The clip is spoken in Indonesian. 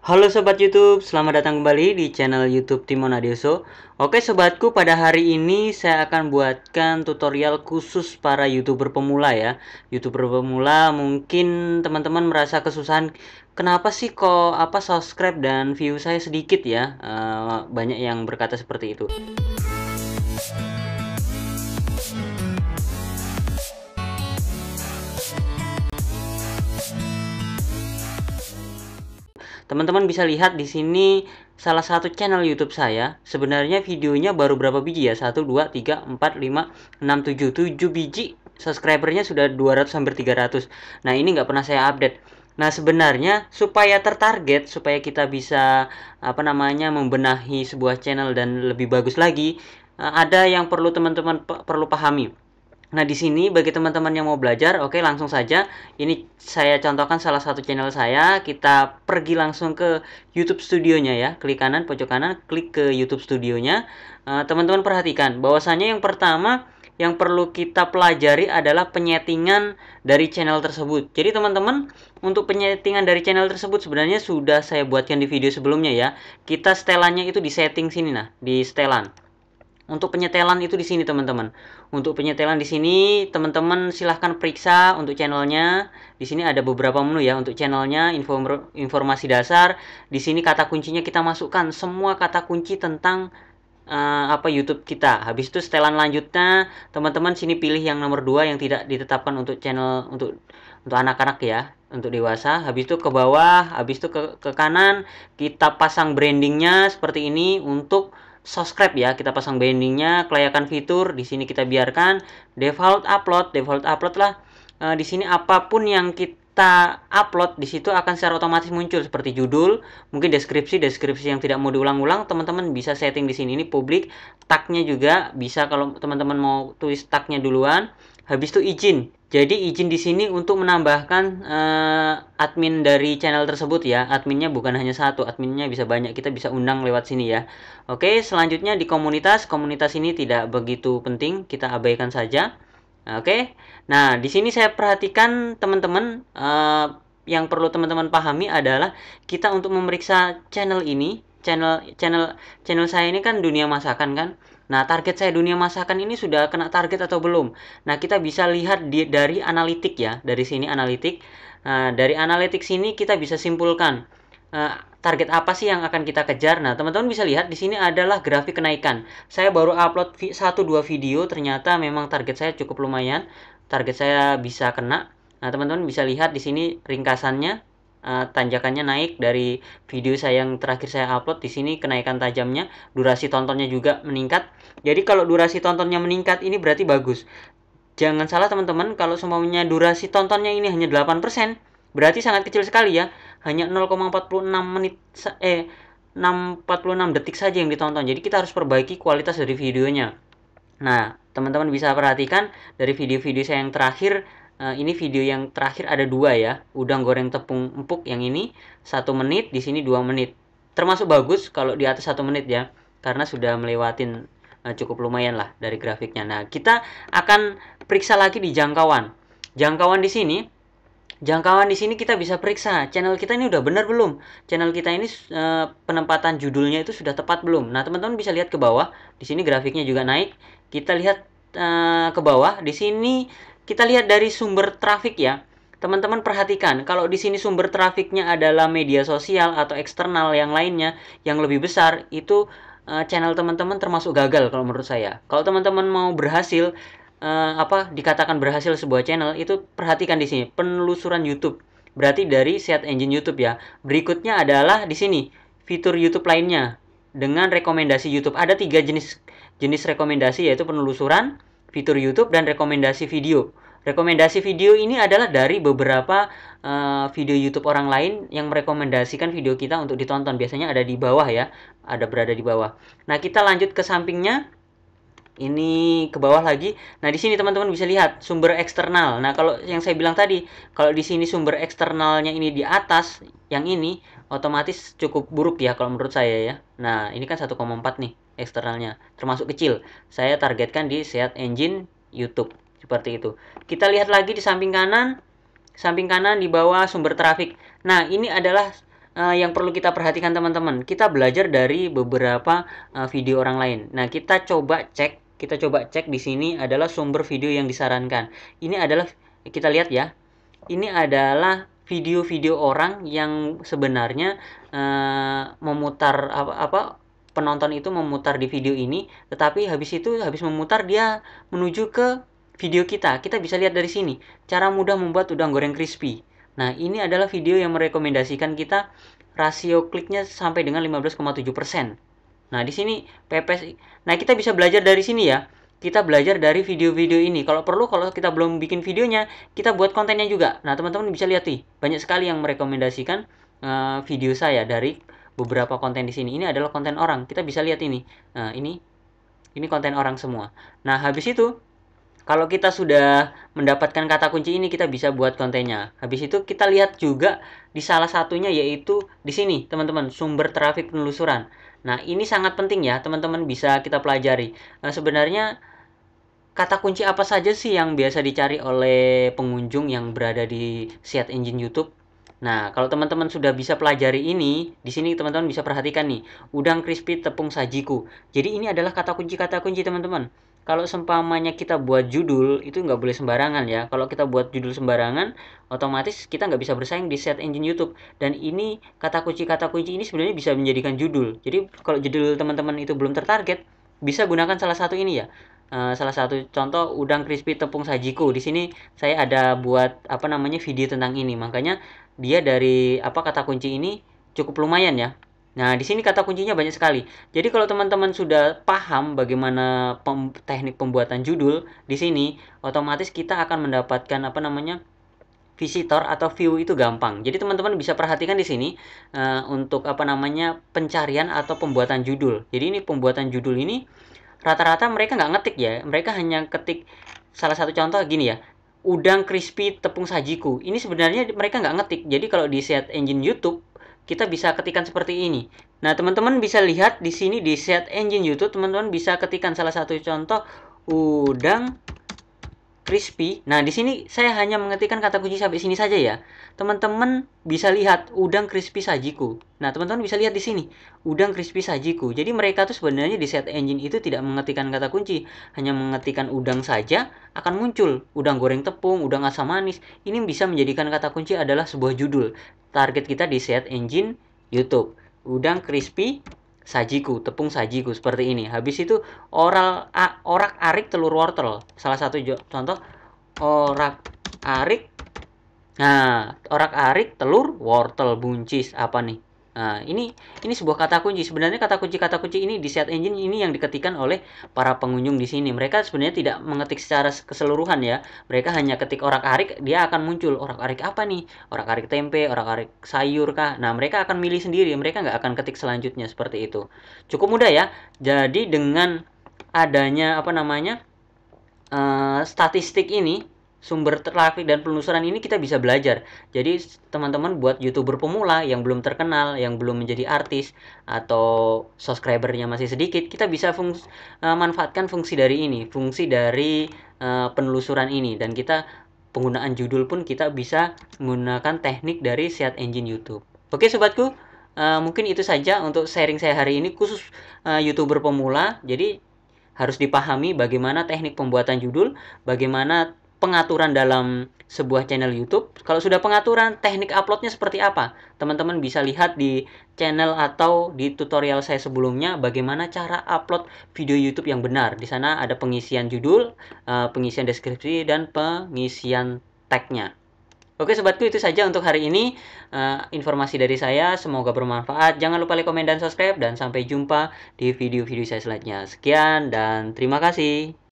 Halo Sobat YouTube, selamat datang kembali di channel YouTube Timon Adioso. Oke sobatku, pada hari ini saya akan buatkan tutorial khusus para YouTuber pemula ya. YouTuber pemula mungkin teman-teman merasa kesusahan, kenapa sih kok subscribe dan view saya sedikit ya? Banyak yang berkata seperti itu. Teman-teman bisa lihat di sini salah satu channel YouTube saya. Sebenarnya videonya baru berapa biji ya? 1 2 3 4 5 6 7 7 biji. Subscribernya sudah 200 hampir 300. Nah, ini nggak pernah saya update. Nah, sebenarnya supaya tertarget, supaya kita bisa membenahi sebuah channel dan lebih bagus lagi, ada yang perlu teman-teman perlu pahami. Nah, di sini bagi teman-teman yang mau belajar, oke langsung saja. Ini saya contohkan salah satu channel saya. Kita pergi langsung ke YouTube studionya ya. Klik kanan, pojok kanan, klik ke YouTube studionya. Teman-teman perhatikan bahwasanya yang pertama yang perlu kita pelajari adalah penyetingan dari channel tersebut. Jadi teman-teman, untuk penyetingan dari channel tersebut sebenarnya sudah saya buatkan di video sebelumnya ya. Kita setelannya itu di setting sini nah, di setelan. Untuk penyetelan itu di sini teman-teman. Untuk penyetelan di sini teman-teman silahkan periksa untuk channelnya. Di sini ada beberapa menu ya untuk channelnya, informasi dasar. Di sini kata kuncinya kita masukkan semua kata kunci tentang YouTube kita. Habis itu setelan lanjutnya teman-teman sini pilih yang nomor 2 yang tidak ditetapkan untuk channel untuk anak-anak ya, untuk dewasa. Habis itu ke bawah, habis itu ke kanan kita pasang brandingnya seperti ini untuk subscribe ya, kita pasang brandingnya, kelayakan fitur di sini kita biarkan default upload lah. Di sini apapun yang kita upload di situ akan secara otomatis muncul seperti judul, mungkin deskripsi yang tidak mau diulang-ulang, teman-teman bisa setting di sini. Ini publik, tagnya juga bisa kalau teman-teman mau tulis tagnya duluan. Habis itu izin. Jadi izin di sini untuk menambahkan admin dari channel tersebut ya. Adminnya bukan hanya satu, adminnya bisa banyak. Kita bisa undang lewat sini ya. Oke, selanjutnya di komunitas. Komunitas ini tidak begitu penting, kita abaikan saja. Oke. Nah, di sini saya perhatikan teman-teman yang perlu teman-teman pahami adalah kita untuk memeriksa channel ini, channel saya ini kan dunia masakan kan. Nah, target saya dunia masakan ini sudah kena target atau belum? Nah, kita bisa lihat dari analitik ya, dari sini analitik. Nah, dari analitik sini kita bisa simpulkan target apa sih yang akan kita kejar. Nah, teman-teman bisa lihat di sini adalah grafik kenaikan. Saya baru upload 1-2 video, ternyata memang target saya cukup lumayan. Target saya bisa kena. Nah, teman-teman bisa lihat di sini ringkasannya, tanjakannya naik dari video saya yang terakhir saya upload. Di sini kenaikan tajamnya, durasi tontonnya juga meningkat. Jadi kalau durasi tontonnya meningkat ini berarti bagus. Jangan salah teman-teman, kalau semuanya durasi tontonnya ini hanya 8%, berarti sangat kecil sekali ya. Hanya 0,46 menit 46 detik saja yang ditonton. Jadi kita harus perbaiki kualitas dari videonya. Nah, teman-teman bisa perhatikan dari video-video saya yang terakhir, ini video yang terakhir ada 2 ya. Udang goreng tepung empuk yang ini 1 menit, di sini 2 menit. Termasuk bagus kalau di atas 1 menit ya, karena sudah melewatin cukup lumayan lah dari grafiknya. Nah, kita akan periksa lagi di jangkauan. Jangkauan di sini kita bisa periksa channel kita ini udah benar belum? Channel kita ini penempatan judulnya itu sudah tepat belum? Nah, teman-teman bisa lihat ke bawah. Di sini grafiknya juga naik. Kita lihat ke bawah. Di sini kita lihat dari sumber trafik ya. Teman-teman perhatikan, kalau di sini sumber trafiknya adalah media sosial atau eksternal yang lainnya yang lebih besar, itu channel teman-teman termasuk gagal kalau menurut saya. Kalau teman-teman mau berhasil, dikatakan berhasil sebuah channel, itu perhatikan di sini penelusuran YouTube. Berarti dari search engine YouTube ya. Berikutnya adalah di sini fitur YouTube lainnya dengan rekomendasi YouTube. Ada 3 jenis rekomendasi, yaitu penelusuran, fitur YouTube, dan rekomendasi video. Rekomendasi video ini adalah dari beberapa video YouTube orang lain yang merekomendasikan video kita untuk ditonton. Biasanya ada di bawah ya, berada di bawah. Nah, kita lanjut ke sampingnya. Ini ke bawah lagi. Nah, di sini teman-teman bisa lihat sumber eksternal. Nah, kalau yang saya bilang tadi, kalau di sini sumber eksternalnya ini di atas, yang ini otomatis cukup buruk ya kalau menurut saya ya. Nah, ini kan 1,4 nih eksternalnya, termasuk kecil. Saya targetkan di search engine YouTube seperti itu. Kita lihat lagi di samping kanan di bawah sumber trafik. Nah, ini adalah yang perlu kita perhatikan teman-teman. Kita belajar dari beberapa video orang lain. Nah, kita coba cek di sini adalah sumber video yang disarankan. Ini adalah, kita lihat ya. Ini adalah video-video orang yang sebenarnya memutar penonton itu memutar di video ini, tetapi habis memutar dia menuju ke video kita. Kita bisa lihat dari sini, cara mudah membuat udang goreng crispy. Nah, ini adalah video yang merekomendasikan kita rasio kliknya sampai dengan 15,7%. Nah, di sini PPS. Nah, kita bisa belajar dari sini ya. Kita belajar dari video-video ini. Kalau perlu, kalau kita belum bikin videonya, kita buat kontennya juga. Nah, teman-teman bisa lihat nih, banyak sekali yang merekomendasikan video saya dari beberapa konten di sini. Ini adalah konten orang. Kita bisa lihat ini. Nah, ini konten orang semua. Nah, habis itu kalau kita sudah mendapatkan kata kunci ini, kita bisa buat kontennya. Habis itu kita lihat juga di salah satunya, yaitu di sini, teman-teman, sumber trafik penelusuran. Nah, ini sangat penting ya, teman-teman, bisa kita pelajari. Nah, sebenarnya kata kunci apa saja sih yang biasa dicari oleh pengunjung yang berada di search engine YouTube? Nah, kalau teman-teman sudah bisa pelajari ini, di sini teman-teman bisa perhatikan nih, udang crispy tepung sajiku. Jadi ini adalah kata kunci teman-teman. Kalau seumpamanya kita buat judul, itu nggak boleh sembarangan ya. Kalau kita buat judul sembarangan, otomatis kita nggak bisa bersaing di search engine YouTube. Dan ini kata kunci ini sebenarnya bisa menjadikan judul. Jadi kalau judul teman-teman itu belum tertarget, bisa gunakan salah satu ini ya. Salah satu contoh udang crispy tepung sajiku. Di sini saya ada buat video tentang ini. Makanya dia dari kata kunci ini cukup lumayan ya. Nah, di sini kata kuncinya banyak sekali. Jadi kalau teman-teman sudah paham bagaimana teknik pembuatan judul di sini, otomatis kita akan mendapatkan visitor atau view itu gampang. Jadi teman-teman bisa perhatikan di sini untuk pencarian atau pembuatan judul. Jadi ini pembuatan judul ini rata-rata mereka nggak ngetik ya, mereka hanya ketik. Salah satu contoh gini ya, udang crispy tepung sajiku. Ini sebenarnya mereka nggak ngetik. Jadi kalau di search engine YouTube, kita bisa ketikan seperti ini. Nah, teman-teman bisa lihat di sini di search engine YouTube, teman-teman bisa ketikan salah satu contoh udang crispy. Nah, di sini saya hanya mengetikkan kata kunci sampai sini saja ya. Teman-teman bisa lihat udang crispy sajiku. Nah, teman-teman bisa lihat di sini udang crispy sajiku. Jadi mereka tuh sebenarnya di search engine itu tidak mengetikkan kata kunci, hanya mengetikkan udang saja akan muncul udang goreng tepung, udang asam manis. Ini bisa menjadikan kata kunci adalah sebuah judul. Target kita di search engine YouTube. Udang crispy sajiku, tepung sajiku seperti ini. Habis itu orak-arik telur wortel. Salah satu contoh orak-arik. Nah, orak-arik telur wortel buncis apa nih? Nah, ini sebuah kata kunci. Sebenarnya kata kunci ini di search engine ini yang diketikkan oleh para pengunjung di sini. Mereka sebenarnya tidak mengetik secara keseluruhan ya. Mereka hanya ketik orak-arik, dia akan muncul orak-arik apa nih? Orak-arik tempe, orak-arik sayur kah? Nah, mereka akan milih sendiri. Mereka nggak akan ketik selanjutnya seperti itu. Cukup mudah ya. Jadi dengan adanya statistik ini, sumber trafik dan penelusuran ini, kita bisa belajar. Jadi teman-teman buat YouTuber pemula yang belum terkenal, yang belum menjadi artis atau subscribernya masih sedikit, kita bisa manfaatkan fungsi dari ini, fungsi dari penelusuran ini, dan kita penggunaan judul pun kita bisa menggunakan teknik dari search engine YouTube. Oke sobatku, mungkin itu saja untuk sharing saya hari ini khusus YouTuber pemula. Jadi harus dipahami bagaimana teknik pembuatan judul, bagaimana pengaturan dalam sebuah channel YouTube. Kalau sudah pengaturan, teknik uploadnya seperti apa? Teman-teman bisa lihat di channel atau di tutorial saya sebelumnya bagaimana cara upload video YouTube yang benar. Di sana ada pengisian judul, pengisian deskripsi, dan pengisian tagnya. Oke sobatku, itu saja untuk hari ini informasi dari saya. Semoga bermanfaat. Jangan lupa like, komen, dan subscribe. Dan sampai jumpa di video-video saya selanjutnya. Sekian dan terima kasih.